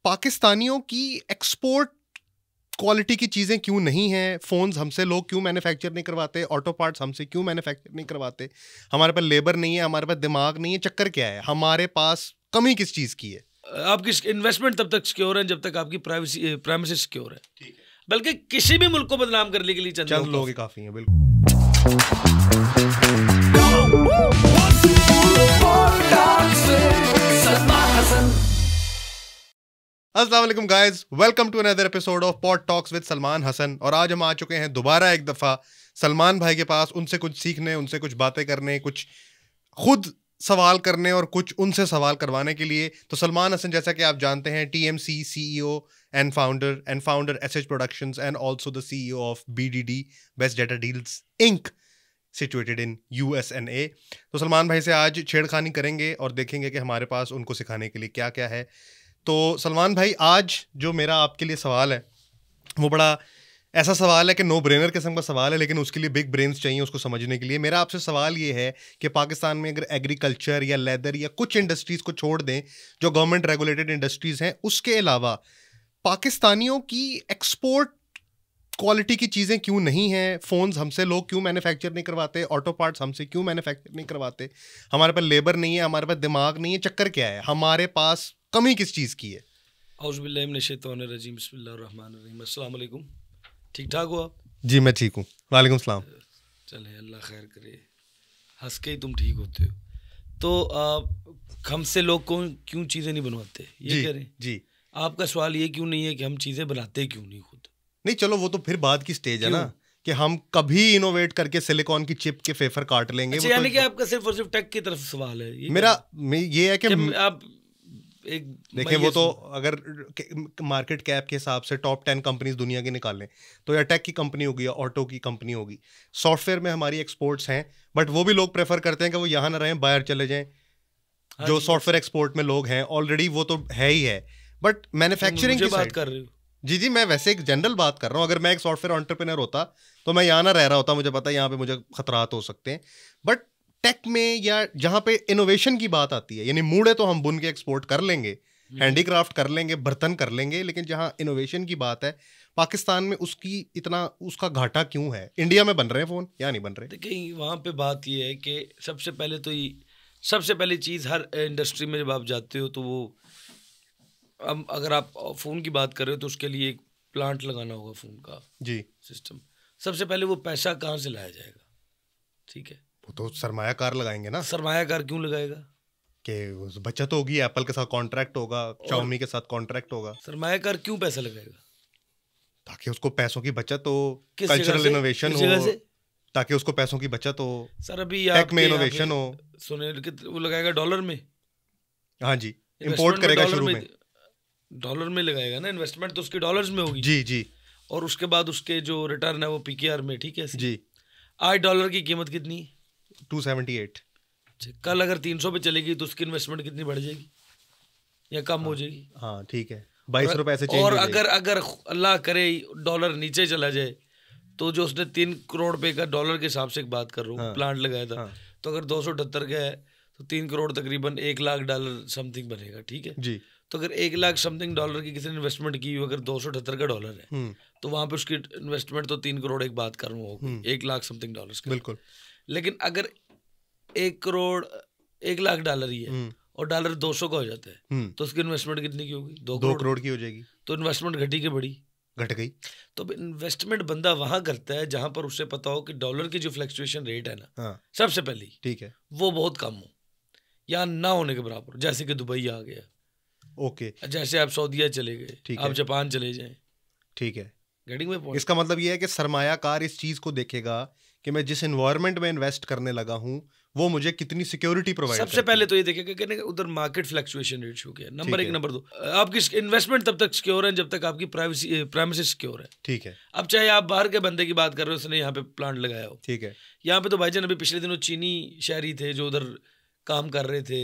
पाकिस्तानियों की export quality की चीज़ें क्यों नहीं हैं? फ़ोन्स हमसे लोग क्यों मैन्युफैक्चर नहीं करवाते? ऑटो पार्ट्स हमसे क्यों मैन्युफैक्चर नहीं करवाते? हमारे पास लेबर नहीं है, हमारे पास दिमाग नहीं है, चक्कर क्या है? हमारे पास कमी किस चीज़ की है? आपकी इन्वेस्टमेंट तब तक सिक्योर है जब तक आपकी प्राइवेसी प्रेमिसेस सिक्योर है। ठीक है। बल्कि किसी भी मुल्क को बदनाम करने के लिए चंद लोग ही काफ़ी हैं, बिल्कुल। अस्सलाम वालेकुम guys, welcome to another episode of Pod Talks with Salman Hasan. और आज हम आ चुके हैं दोबारा एक दफ़ा सलमान भाई के पास, उनसे कुछ सीखने, उनसे कुछ बातें करने, कुछ खुद सवाल करने और कुछ उनसे सवाल करवाने के लिए। तो सलमान हसन, जैसा कि आप जानते हैं, TMC CEO and founder SH productions and also the CEO of BDD, best data deals inc, situated in USA। तो सलमान भाई से आज छेड़खानी करेंगे और देखेंगे कि हमारे पास उनको सिखाने के लिए क्या क्या है। तो सलमान भाई, आज जो मेरा आपके लिए सवाल है वो बड़ा ऐसा सवाल है कि नो ब्रेनर किस्म का सवाल है, लेकिन उसके लिए बिग ब्रेन्स चाहिए उसको समझने के लिए। मेरा आपसे सवाल ये है कि पाकिस्तान में अगर एग्रीकल्चर या लेदर या कुछ इंडस्ट्रीज़ को छोड़ दें जो गवर्नमेंट रेगुलेटेड इंडस्ट्रीज़ हैं, उसके अलावा पाकिस्तानियों की एक्सपोर्ट क्वालिटी की चीज़ें क्यों नहीं हैं? फ़ोन्स हमसे लोग क्यों मैन्युफैक्चर नहीं करवाते? ऑटो पार्ट्स हमसे क्यों मैन्युफैक्चर नहीं करवाते? हमारे पास लेबर नहीं है, हमारे पास दिमाग नहीं है, चक्कर क्या है? हमारे पास कमी किस चीज़ की है? औज़ुबिल्लाहि मिनश्शैतानिर्रजीम, बिस्मिल्लाहिर्रहमानिर्रहीम। अस्सलाम वालेकुम। ठीक ठाक हो आप? जी मैं ठीक हूँ, वालेकुम सलाम। चले, अल्लाह खैर करे, हंस के ही तुम ठीक होते हो। तो हमसे लोग क्यों चीज़ें नहीं बनवाते, ये कह रहे हैं? जी। आपका सवाल ये क्यों नहीं है कि हम चीज़ें बनाते क्यों नहीं खुद? नहीं, चलो वो तो फिर बाद की स्टेज है ना, कि हम कभी इनोवेट करके सिलिकॉन की चिप के फेफर काट लेंगे। अच्छा, यानी कि आपका सिर्फ और सिर्फ टेक की तरफ सवाल है? मेरा ये है कि आप एक देखें, वो तो अगर मार्केट कैप के हिसाब से टॉप 10 कंपनीज दुनिया की निकालें तो या टेक की कंपनी होगी या ऑटो की कंपनी होगी। सॉफ्टवेयर में हमारी एक्सपोर्ट्स हैं, बट वो भी लोग प्रेफर करते हैं कि वो यहाँ ना रहें, बाहर चले जाएं। जो सॉफ्टवेयर एक्सपोर्ट में लोग हैं ऑलरेडी वो तो है ही है, बट मैन्युफैक्चरिंग की बात कर रहे हो? जी, मैं वैसे एक जनरल बात कर रहा हूँ। अगर मैं एक सॉफ्टवेयर एंटरप्रेन्योर होता तो मैं यहाँ ना रह रहा होता, मुझे पता है यहाँ पे मुझे खतरात हो सकते हैं। बट टेक में या जहाँ पे इनोवेशन की बात आती है, यानी मूड़े तो हम बुन के एक्सपोर्ट कर लेंगे, हैंडीक्राफ्ट कर लेंगे, बर्तन कर लेंगे, लेकिन जहाँ इनोवेशन की बात है पाकिस्तान में उसका घाटा क्यों है? इंडिया में बन रहे हैं फ़ोन या नहीं बन रहे? देखिए, वहाँ पे बात ये है कि सबसे पहली चीज़, हर इंडस्ट्री में जब आप जाते हो तो वो अगर आप फ़ोन की बात कर रहे हो तो उसके लिए एक प्लांट लगाना होगा, फ़ोन का जी सिस्टम। सबसे पहले वो पैसा कहाँ से लाया जाएगा? ठीक है, वो तो सरमायाकार लगाएंगे ना। सरमायाकार क्यों लगाएगा? कि बचत होगी, एप्पल के साथ कॉन्ट्रैक्ट होगा, Xiaomi के साथ कॉन्ट्रैक्ट होगा। सरमायाकार क्यों पैसा लगाएगा? ताकि उसको पैसों की बचत हो, कल्चरल इनोवेशन हो, ताकि उसको पैसों की बचत हो, सर अभी टेक में इनोवेशन हो। सुने, वो लगाएगा डॉलर में। हाँ जी, इंपोर्ट करेगा शुरू में, डॉलर में लगाएगा ना, इन्वेस्टमेंट तो उसके डॉलर्स में होगी। जी। और उसके बाद उसके जो रिटर्न है वो PKR में। ठीक है जी। आज डॉलर की कीमत कितनी? 278। कल अगर 300 पे चलेगी तो उसकी इन्वेस्टमेंट कितनी बढ़ जाएगी या कम हो जाएगी? हाँ ठीक है, 22 रुपए से चेंज और हो जाएगी। अगर अल्लाह करे डॉलर नीचे चला जाए तो जो उसने 3 करोड़ रुपए का, डॉलर के हिसाब से बात कर रहा हूँ, प्लांट लगाया था, तो अगर 278 का है तो 3 करोड़ तकरीबन $1 लाख समथिंग बनेगा। ठीक है जी। तो अगर 1 लाख समथिंग डॉलर की किसी ने इन्वेस्टमेंट की, अगर 278 का डॉलर है तो वहां पे उसकी इन्वेस्टमेंट तो 3 करोड़ एक बात कर रहा हूँ, 1 लाख समथिंग डॉलर का। बिल्कुल। लेकिन अगर 1 लाख डॉलर ही है और डॉलर 200 का हो जाता है तो उसकी इन्वेस्टमेंट कितनी की होगी? 2 करोड़ की हो जाएगी। तो इन्वेस्टमेंट घटी के बढ़ी? घट गई। तो इन्वेस्टमेंट बंदा वहां करता है जहां पर उसे पता हो कि डॉलर की जो फ्लक्चुएशन रेट है ना, सबसे पहले, ठीक है, वो बहुत कम हो या ना होने के बराबर। जैसे कि दुबई आ गया, ओके, जैसे आप सऊदीया चले गए, आप जापान चले जाएं, ठीक है। Getting my point? इसका मतलब ये है कि सरमायाकार इस चीज को देखेगा कि मैं जिस एनवायरनमेंट में इन्वेस्ट करने लगा हूं वो मुझे कितनी सिक्योरिटी प्रोवाइड करती है। सबसे पहले तो ये देखेगा कि उधर मार्केट फ्लक्चुएशन रेट हो गया, नंबर 1। नंबर 2, आपकी इन्वेस्टमेंट तब तक सिक्योर है जब तक आपकी प्राइवेसी सिक्योर है। ठीक है। अब चाहे आप बाहर के बंदे की बात कर रहे हो, उसने यहाँ पे प्लांट लगाया हो, ठीक है, यहाँ पे तो भाईजान अभी पिछले दिनों चीनी शहरी थे जो उधर काम कर रहे थे,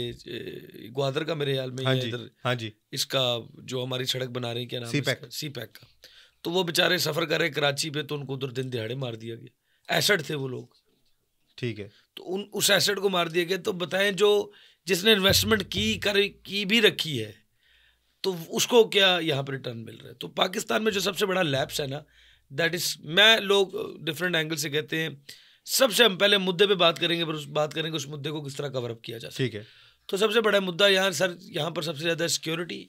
ग्वादर का मेरे ख्याल में, इधर, हाँ जी, इसका जो हमारी सड़क बना रहे हैं, क्या नाम है? सी पैक का। तो वो बेचारे सफर कर रहे कराची पे, तो उनको उधर दिन दिहाड़े मार दिया गया। एसेट थे वो लोग, ठीक है, तो उस एसेट को मार दिया गया। तो बताएं, जिसने इन्वेस्टमेंट की भी रखी है, तो उसको क्या यहाँ पर रिटर्न मिल रहा है? तो पाकिस्तान में जो सबसे बड़ा लैप्स है ना, दैट इज, मैं लोग डिफरेंट एंगल से कहते हैं, सबसे हम पहले मुद्दे पे बात करेंगे, पर बात करेंगे उस मुद्दे को किस तरह कवर अप किया जा सकता है। ठीक है। तो सबसे बड़ा मुद्दा यहाँ सर, यहाँ पर सबसे ज्यादा सिक्योरिटी,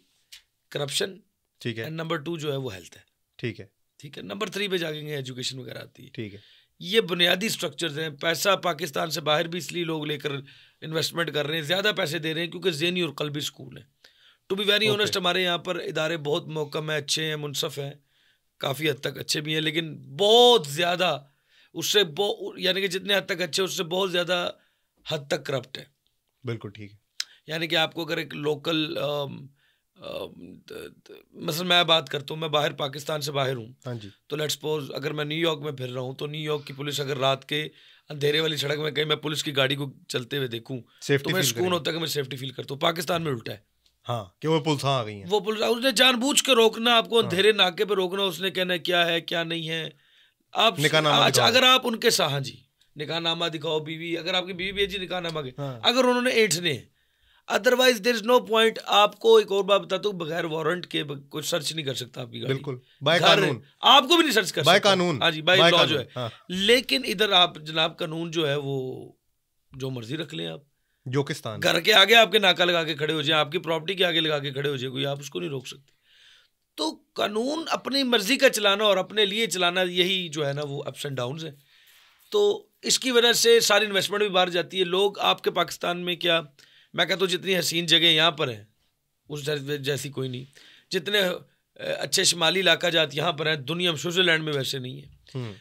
करप्शन, ठीक है, एंड नंबर 2 जो है वो हेल्थ है। ठीक है, ठीक है। नंबर 3 पे जाएंगे एजुकेशन वगैरह आती है। ठीक है। ये बुनियादी स्ट्रक्चर्स हैं। पैसा पाकिस्तान से बाहर भी इसलिए लोग लेकर इन्वेस्टमेंट कर रहे हैं, ज़्यादा पैसे दे रहे हैं, क्योंकि ज़हनी और कल्बी स्कूल है। टू बी वेरी ऑनेस्ट, हमारे यहाँ पर इदारे बहुत मोहकम है, अच्छे हैं, मुनसफ़ हैं, काफ़ी हद तक अच्छे भी हैं, लेकिन बहुत ज़्यादा उससे यानी कि जितने हद तक अच्छे उससे बहुत ज़्यादा हद तक करप्ट है। बिल्कुल ठीक है। यानी कि आपको अगर एक लोकल मसलन मैं बात करता हूँ, मैं बाहर पाकिस्तान से बाहर हूँ, हाँ जी, तो लेट्स सपोज अगर मैं न्यूयॉर्क में फिर रहा हूँ, तो न्यूयॉर्क की पुलिस अगर रात के अंधेरे वाली सड़क में कहीं मैं पुलिस की गाड़ी को चलते हुए देखूँ तो मैं सुकून होता है कि मैं सेफ्टी फील करता हूँ। पाकिस्तान में उल्टा है। हाँ, कि वो पुलिस आ गई है, वो पुलिस उसने जानबूझ के रोकना, आपको अंधेरे नाके पे रोकना, उसने कहना क्या है क्या नहीं है। आप अच्छा, अगर आप उनके साथ, हाँ जी, निकाहनामा दिखाओ, बीवी, अगर आपकी बीवी भी है जी निकाहनामा के, अगर उन्होंने ऐंठने हैं, otherwise there is no point. आपको एक और बात बताता हूँ, बगैर वारंट के कुछ सर्च नहीं कर सकता आपकी गाड़ी। बिल्कुल, बाय कानून आपको भी नहीं सर्च कर सकता, बाय कानून, हाँ जी, बाय लॉ जो है। हाँ। लेकिन इधर आप जनाब कानून जो है वो जो मर्जी रख लें आप, जोकिस्तान, घर के आगे आपके नाका लगा के खड़े हो जाए, आपकी प्रॉपर्टी के आगे लगा के खड़े हो जाए, कोई आप उसको नहीं रोक सकते। तो कानून अपनी मर्जी का चलाना और अपने लिए चलाना, यही जो है ना वो अप्स एंड डाउन्स है। तो इसकी वजह से सारी इन्वेस्टमेंट भी बाहर जाती है। लोग आपके पाकिस्तान में क्या, मैं कहता हूँ जितनी हसीन जगह यहाँ पर है उस जैसी कोई नहीं, जितने अच्छे शुमाली इलाका जात यहाँ पर है दुनिया में, स्विट्जरलैंड में वैसे नहीं है।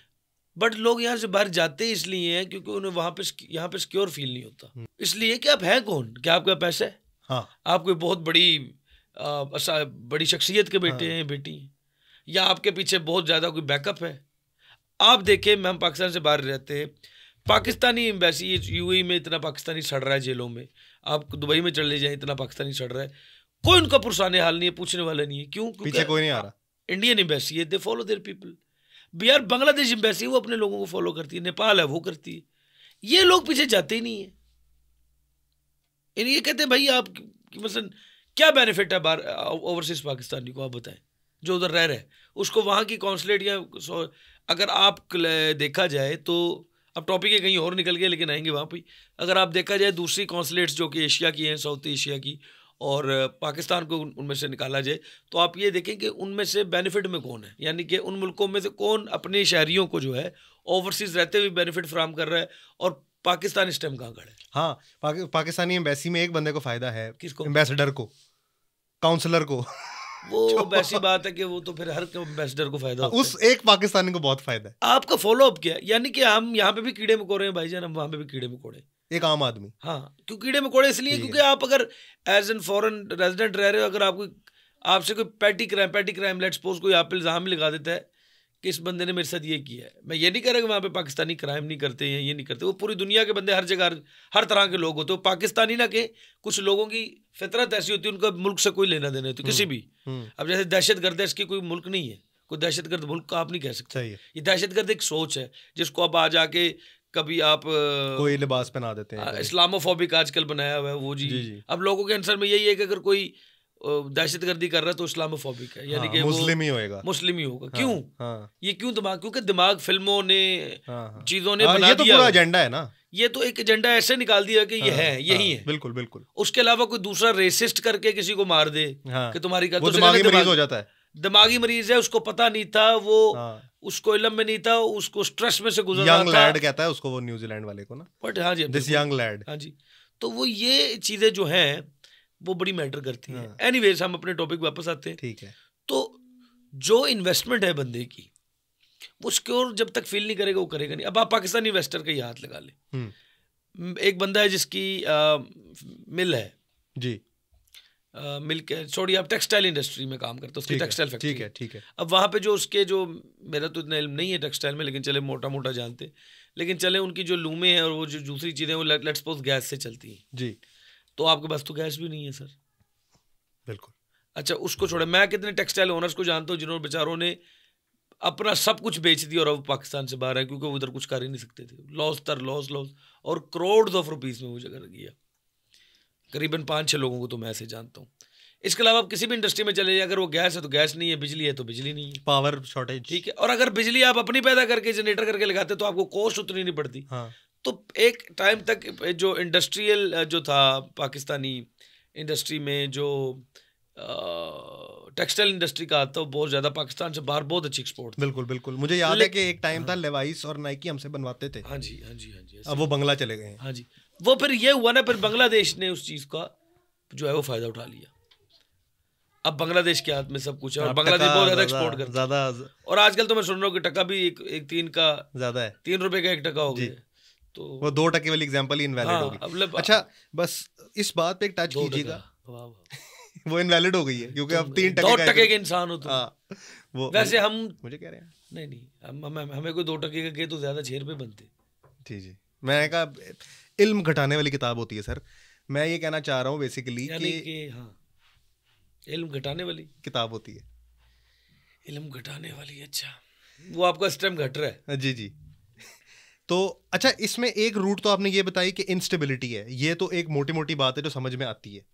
बट लोग यहाँ से बाहर जाते इसलिए हैं क्योंकि उन्हें वहाँ पे यहाँ पे सिक्योर फील नहीं होता। इसलिए कि आप हैं कौन, क्या आपका पैसा है, हाँ, आप कोई बहुत बड़ी शख्सियत के बेटे हैं, बेटी हैं, या आपके पीछे बहुत ज़्यादा कोई बैकअप है। आप देखें, हम पाकिस्तान से बाहर रहते हैं, पाकिस्तानी एम्बेसी यूएई में इतना पाकिस्तानी सड़ रहा है जेलों में, आप दुबई में चले जाएं इतना पाकिस्तानी सड़ रहा है, कोई उनका पुरसाने हाल नहीं है, पूछने वाला नहीं है। क्यों? पीछे कोई नहीं आ रहा। इंडियन एम्बेसी है, they follow their people. Bihar Bangladesh embassy वो अपने लोगों को फॉलो करती है, नेपाल है वो करती है, ये लोग पीछे जाते ही नहीं है। ये कहते हैं भाई आप मसलन क्या बेनिफिट है बाहर ओवरसीज पाकिस्तानी को, आप बताएं, जो उधर रह रहे हैं उसको वहाँ की कॉन्सुलेट या अगर आप देखा जाए तो, अब टॉपिक है कहीं और निकल गया लेकिन आएंगे वहाँ पे, अगर आप देखा जाए दूसरी कॉन्सुलेट्स जो कि एशिया की हैं, साउथ एशिया की, और पाकिस्तान को उनमें से निकाला जाए तो आप ये देखें कि उनमें से बेनिफिट में कौन है, यानी कि उन मुल्कों में से कौन अपने शहरियों को जो है ओवरसीज रहते हुए बेनिफिट फराहम कर रहा है, और पाकिस्तान इस टाइम कहाँ खड़ा है? हाँ, पाकिस्तानी एम्बेसी में एक बंदे को फायदा है। किसको? एम्बेसडर को, काउंसलर को। वो वैसी बात है कि वो तो फिर हर एम्बेसडर को फायदा होता है। उस एक पाकिस्तानी को बहुत फायदा है। आपका फॉलो अप क्या है? यानी कि हम यहाँ पे भी कीड़े मकोड़े हैं भाईजान, हम वहाँ पे भी कीड़े मकोड़े, एक आम आदमी। हाँ, क्यों कीड़े मकोड़े? इसलिए क्योंकि आप अगर एज एन फॉरेन रेजिडेंट रह रहे हो, अगर आपसे कोई पैटी क्राइम लेट्स सपोज कोई आप इल्जाम लगा देता है कि इस बंदे ने मेरे साथ ये किया है, मैं ये नहीं कह रहा कि वहाँ पे पाकिस्तानी क्राइम नहीं करते हैं, ये नहीं करते, वो पूरी दुनिया के बंदे हर जगह हर तरह के लोग होते हैं। पाकिस्तानी ना के कुछ लोगों की फितरत ऐसी होती है, उनका मुल्क से कोई लेना देना है तो किसी भी, अब जैसे दहशतगर्द है, इसकी कोई मुल्क नहीं है, कोई दहशतगर्द मुल्क का आप नहीं कह सकते। ये दहशतगर्द एक सोच है जिसको अब आ जाके कभी आप कोई लिबास पहना देते हैं, इस्लामोफोबिक आजकल बनाया हुआ है वो जी। अब लोगों के आंसर में यही है कि अगर कोई दहशतगर्दी कर रहा है तो इस्लामोफोबिक है, यानी कि मुस्लिम ही होएगा, मुस्लिम ही होगा। क्यों? ये क्यों दिमाग? क्योंकि दिमाग फिल्मों ने, चीजों ने बना दिया। ये तो पूरा एजेंडा है ना, ये तो एक एजेंडा ऐसे निकाल दिया कि ये है, यही है। बिल्कुल बिल्कुल। उसके अलावा कोई दूसरा रेसिस्ट करके किसी को मार दे कि तुम्हारी वो दिमागी मरीज हो जाता है, दिमागी मरीज है, उसको पता नहीं था, वो उसको इल्म में नहीं था, उसको स्ट्रेस में से गुजर रहा था। यंग लैड कहता है उसको वो न्यूजीलैंड वाले को ना, बट हाँ जी, दिस यंग लैड, हाँ जी। तो वो ये चीजें जो हैं वो बड़ी मैटर करती हैं। एनीवेज हम अपने टॉपिक वापस आते हैं। ठीक है। तो जो इन्वेस्टमेंट है बंदे की, वो सिक्योर जब तक फील नहीं करेगा वो करेगा नहीं। अब आप पाकिस्तानी इन्वेस्टर का ही हाथ लगा ले, एक बंदा है जिसकी मिल है जी, मिल के छोड़िए, आप टेक्सटाइल इंडस्ट्री में काम करते हो, उसकी टेक्सटाइल फैक्ट्री। ठीक है, ठीक है। अब वहाँ पे जो उसके जो, मेरा तो इतना इल्म नहीं है टेक्सटाइल में, लेकिन चले मोटा मोटा जानते, लेकिन चले उनकी जो लूमें हैं और वो जो दूसरी चीज़ें वो लेट्स सपोज गैस से चलती हैं जी, तो आपके पास तो गैस भी नहीं है सर। बिल्कुल। अच्छा, उसको छोड़े, मैं कितने टेक्सटाइल ओनर्स को जानता हूँ जिन्होंने बेचारों ने अपना सब कुछ बेच दिया और अब पाकिस्तान से बाहर है क्योंकि वो उधर कुछ कर ही नहीं सकते थे। लॉस और करोड़ ऑफ रुपीज़ में वो जगह गया। करीबन 5-6 लोगों को तो मैं ऐसे जानता हूँ। इसके अलावा आप किसी भी इंडस्ट्री में चले जाए, अगर वो गैस है तो गैस नहीं है, बिजली है तो बिजली नहीं है, पावर शॉर्टेज, ठीक है। और अगर बिजली आप अपनी पैदा करके जनरेटर करके लगाते तो आपको कॉस्ट उतनी नहीं पड़ती। हाँ। तो एक टाइम तक जो इंडस्ट्रियल जो था पाकिस्तानी इंडस्ट्री में, जो टेक्सटाइल इंडस्ट्री का आता है, बहुत ज्यादा पाकिस्तान से बाहर बहुत अच्छी एक्सपोर्ट। बिल्कुल बिल्कुल, मुझे याद है कि एक टाइम था लेवाइस और नाइकी हमसे बनवाते थे। हाँ जी हाँ जी हाँ जी। अब वो बंगला चले गए। हाँ जी, वो फिर ये हुआ ना, फिर बांग्लादेश ने उस चीज का जो है वो फायदा उठा लिया। अब बांग्लादेश के हाथ में सब कुछ है और बांग्लादेश बहुत ज्यादा एक्सपोर्ट करता है ज्यादा। और आजकल तो मैं सुन रहा हूँ कि टका भी एक 3 का ज्यादा है, 3 रुपए का 1 टका हो गया। तो वो 2 टके वाली एग्जांपल ही इनवैलिड होगी। अच्छा, बस इस बात पे एक टच कीजिएगा। वो इनवैलिड हो गई है क्योंकि अब 3 टके 2 टके के इंसान हो तो वो वैसे हम मुझे कह रहे हैं नहीं हमें कोई 2 टके का के तो ज्यादा 6 रुपए बनते। जी जी, मैं कहा इल्म घटाने वाली किताब होती है सर। मैं ये कहना चाह रहा हूँ बेसिकली कि हाँ, इल्म घटाने वाली किताब होती है, इल्म घटाने वाली। अच्छा, वो आपका इस टाइम घट रहा है। जी जी। तो अच्छा, इसमें एक रूट तो आपने ये बताई कि इंस्टेबिलिटी है, ये तो एक मोटी मोटी बात है जो समझ में आती है।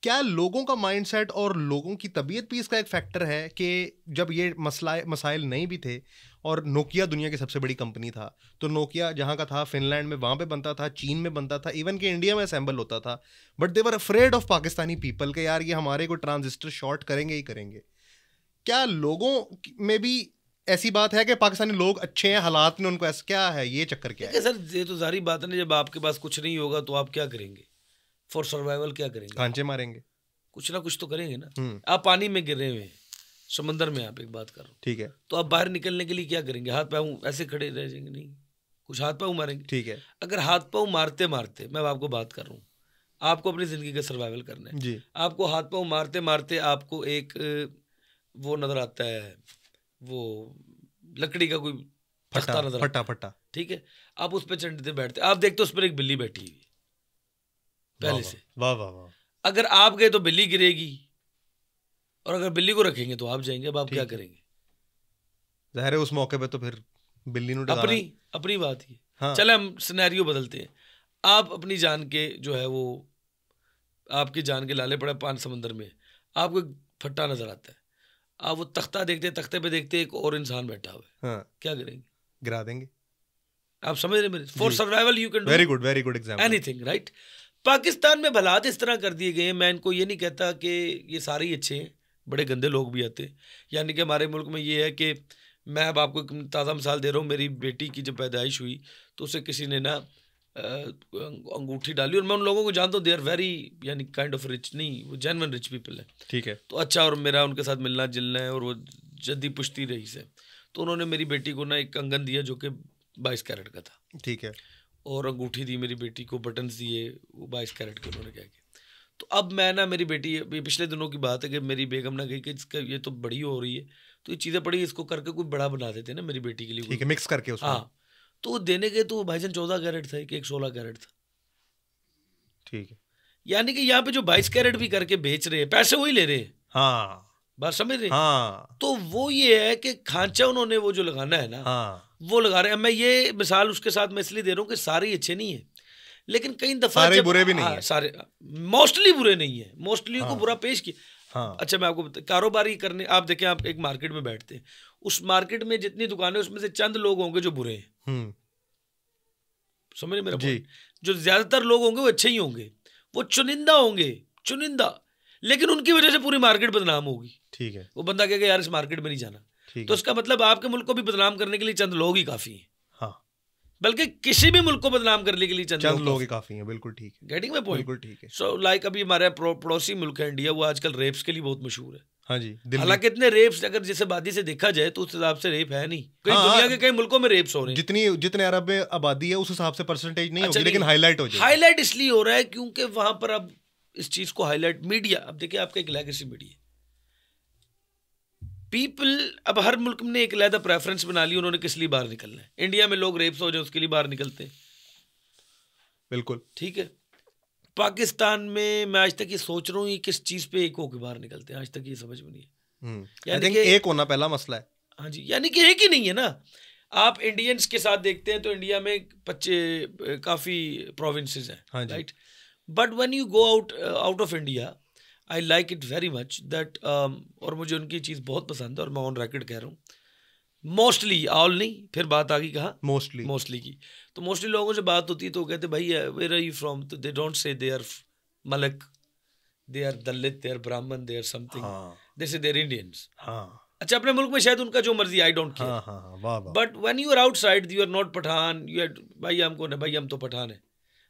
क्या लोगों का माइंडसेट और लोगों की तबीयत भी इसका एक फैक्टर है कि जब ये मसाइल नहीं भी थे और नोकिया दुनिया की सबसे बड़ी कंपनी था, तो नोकिया जहाँ का था फिनलैंड में, वहाँ पे बनता था, चीन में बनता था, इवन कि इंडिया में असेंबल होता था, but they were afraid of Pakistani people के यार ये हमारे को ट्रांजिस्टर शॉर्ट करेंगे ही करेंगे। क्या लोगों में भी ऐसी बात है कि पाकिस्तानी लोग अच्छे हैं, हालात ने उनको ऐसा, क्या है ये चक्कर, क्या है? सर ये तो सारी बात है ना, जब आपके पास कुछ नहीं होगा तो आप क्या करेंगे? फॉर सर्वाइवल क्या करेंगे? कांचे मारेंगे, कुछ ना कुछ तो करेंगे ना। आप पानी में गिरे हुए हैं, समंदर में, आप एक बात कर रहा हूँ, ठीक है, तो आप बाहर निकलने के लिए क्या करेंगे? हाथ पाँव ऐसे खड़े रह जाएंगे? नहीं, कुछ हाथ पाँव मारेंगे, ठीक है। अगर हाथ पाँव मारते मारते, मैं आपको बात कर रहा हूँ, आपको अपनी जिंदगी का सर्वाइवल करना है जी, आपको हाथ पाँव मारते मारते आपको एक वो नजर आता है, वो लकड़ी का कोई फट्टा नजर, फट्टा, ठीक है। आप उस पर चढ़ते बैठते, आप देखते उस पर एक बिल्ली बैठी हुई पहले से, वाह वाह वाह। अगर आप गए तो बिल्ली गिरेगी, और अगर बिल्ली को रखेंगे तो आप जाएंगे। अब आप क्या करेंगे? जाहिर है उस मौके पे तो फिर बिल्ली ने अपनी बात ही। हाँ। चले हम सिनेरियो बदलते हैं। आप अपनी जान के जो है वो, आपकी जान के लाले पड़े पान समंदर में, आपको एक फट्टा नजर आता है, आप वो तख्ता देखते, तख्ते पे देखते एक और इंसान बैठा हुआ है, हाँ। क्या करेंगे? गिरा देंगे। आप समझ रहे मेरे? For survival you can do very good example, anything, right? Pakistan में भलात इस तरह कर दिए गए हैं। मैं इनको ये नहीं कहता कि ये सारे ही अच्छे हैं, बड़े गंदे लोग भी आते हैं। यानी कि हमारे मुल्क में ये है कि मैं अब आपको ताज़ा मिसाल दे रहा हूँ, मेरी बेटी की जब पैदाइश हुई तो उसे किसी ने ना अंगूठी डाली, और मैं उन लोगों को जानता हूँ, दे आर वेरी यानी काइंड ऑफ रिच, नहीं वो जेन्युइन रिच पीपल है, ठीक है। तो अच्छा, और मेरा उनके साथ मिलना जुलना है, और वो जद्दी पुश्ती रही से, तो उन्होंने मेरी बेटी को ना एक कंगन दिया जो कि 22 कैरेट का था, ठीक है, और अंगूठी दी मेरी बेटी को, बटन्स दिए, वो 22 कैरेट के उन्होंने क्या किया। तो अब मैं ना, मेरी बेटी, पिछले दिनों की बात है कि मेरी बेगम ना गई कि इसका ये तो बड़ी हो रही है, तो ये चीज़ें पड़ी, इसको करके कोई बड़ा बना देते ना मेरी बेटी के लिए, ठीक है, मिक्स करके उसमें। हाँ, तो वो देने गए तो भाईजान 14 कैरेट था, कि एक 16 कैरेट था, ठीक है। यानी कि यहाँ पे जो 22 कैरेट भी करके बेच रहे हैं, पैसे वही ले रहे हैं, हाँ, बात समझ रहे हैं? हाँ। तो वो ये है कि खांचा उन्होंने वो जो लगाना है ना, हाँ, वो लगा रहे हैं। मैं ये मिसाल उसके साथ मैं इसलिए दे रहा हूँ कि सारे अच्छे नहीं है, लेकिन कई दफा सारे बुरे भी नहीं है, सारे मोस्टली बुरे नहीं है, मोस्टली को बुरा पेश किया। हाँ। अच्छा, मैं आपको कारोबारी करने, आप देखें, आप एक मार्केट में बैठते हैं, उस मार्केट में जितनी दुकानें, उसमें से चंद लोग होंगे जो बुरे हैं, समझ मेरा पॉइंट? जो ज्यादातर लोग होंगे वो अच्छे ही होंगे, वो चुनिंदा होंगे, चुनिंदा, लेकिन उनकी वजह से पूरी मार्केट बदनाम होगी, ठीक है। वो बंदा कहेगा यार इस मार्केट में नहीं जाना, तो इसका मतलब आपके मुल्क को भी बदनाम करने के लिए चंद लोग ही काफी हैं, हाँ, बल्कि किसी भी मुल्क को बदनाम करने के लिए चंद लोग ही काफी हैं, बिल्कुल ठीक है, गेटिंग माय पॉइंट, बिल्कुल ठीक है। सो लाइक अभी हमारे पड़ोसी मुल्क है इंडिया, वो आजकल रेप्स के लिए बहुत मशहूर है, हाँ जी। हालांकि इतने रेप्स अगर जिस आबादी से देखा जाए तो उस हिसाब से रेप है नहीं, कई दुनिया के कई मुल्कों में रेप्स हो रहे हैं, जितने अरब में आबादी है उस हिसाब से परसेंटेज नहीं होगी, लेकिन हाईलाइट हो जाए, हाईलाइट इसलिए हो रहा है क्योंकि वहां पर अब इस चीज को हाईलाइट, मीडिया, अब देखिए आपका एक लेगेसी मीडिया, पीपल, अब हर मुल्क ने एक अलग प्रेफरेंस बना ली, उन्होंने किस लिए बाहर निकलना है। इंडिया में लोग रेप्स हो जाए उसके लिए बाहर निकलते हैं, बिल्कुल ठीक है। पाकिस्तान में मैं आज तक ये सोच रहा हूँ ये किस चीज पे एक होकर बाहर निकलते हैं, आज तक ये समझ में नहीं है। यानी कि एक होना पहला मसला है, हाँ जी, यानी कि एक ही नहीं है ना। आप इंडियंस के साथ देखते हैं तो इंडिया में काफी प्रोविंसेस हैं, right, but when you go out of India, I like it very much that, और मुझे उनकी चीज़ बहुत पसंद है और मैं ऑन रिकॉर्ड कह रहा हूँ, मोस्टली, ऑल नहीं, फिर बात आ गई कहाँ, मोस्टली की। तो मोस्टली लोगों से बात होती है तो कहते भाई वेयर आर यू फ्रॉम, तो they don't say they are Malik, they are Dalit, they are Brahmin, they are something, दे से दे आर इंडियंस। अच्छा, अपने मुल्क में शायद उनका जो मर्जी, I don't care, but when you are outside, you are not Pathan, you are भाई हम कौन है, भाई हम तो पठान है,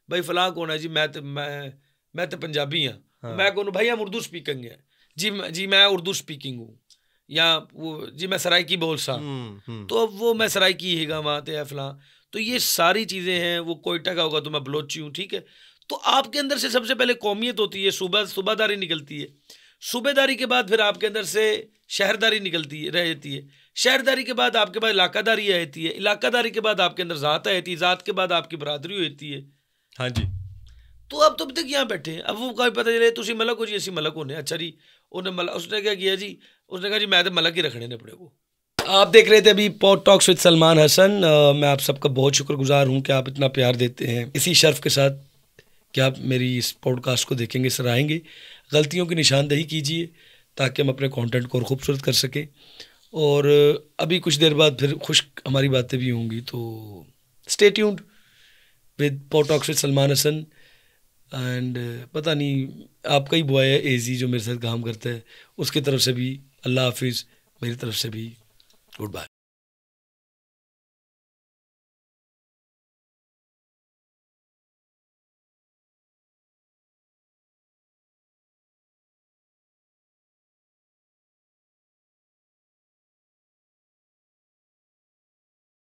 भाई फलां कौन है जी, मैं तो पंजाबी हाँ, मैं कौन, भाई हम उर्दू स्पीकिंग है जी मैं उर्दू स्पीकिंग हूँ, या वो जी मैं सराइकी बोल सा, तो अब वो मैं सराइकी ही गाँव है फलां, तो ये सारी चीज़ें हैं। वो कोयटा का होगा तो मैं बलोची हूँ, ठीक है। तो आपके अंदर से सबसे पहले कौमियत होती है, सूबादारी निकलती है, सूबेदारी के बाद फिर आपके अंदर से शहरदारी निकलती है, रह जाती है, शहरदारी के बाद आपके पास इलाकादारी रहती है, इलाकादारी के बाद आपके अंदर ज़ात रहती है, ज़ात के बाद आपकी बरादरी होती है। हाँ जी। तो अब तो अभी तक यहाँ बैठे हैं, अब वो कभी पता चले तुम मलक हो जी, ऐसी मलक होने, अच्छा जी उन्हें मलक, उसने क्या किया जी, उसने कहा जी मैं तो मलक ही रखने ने पड़े को। आप देख रहे थे अभी Pod Talks with Salman Hasan. मैं आप सबका बहुत शुक्रगुजार हूँ कि आप इतना प्यार देते हैं, इसी शर्फ के साथ कि आप मेरी इस पॉडकास्ट को देखेंगे, सराहेंगे, गलतियों की निशानदेही कीजिए ताकि हम अपने कंटेंट को और खूबसूरत कर सकें। और अभी कुछ देर बाद फिर खुश्क हमारी बातें भी होंगी, तो stay tuned with Pod Talks with Salman Hasan. And पता नहीं आपका ही बॉय है एजी जो मेरे साथ काम करता है, उसकी तरफ से भी अल्लाह हाफिज़, मेरी तरफ से भी गुड बाय।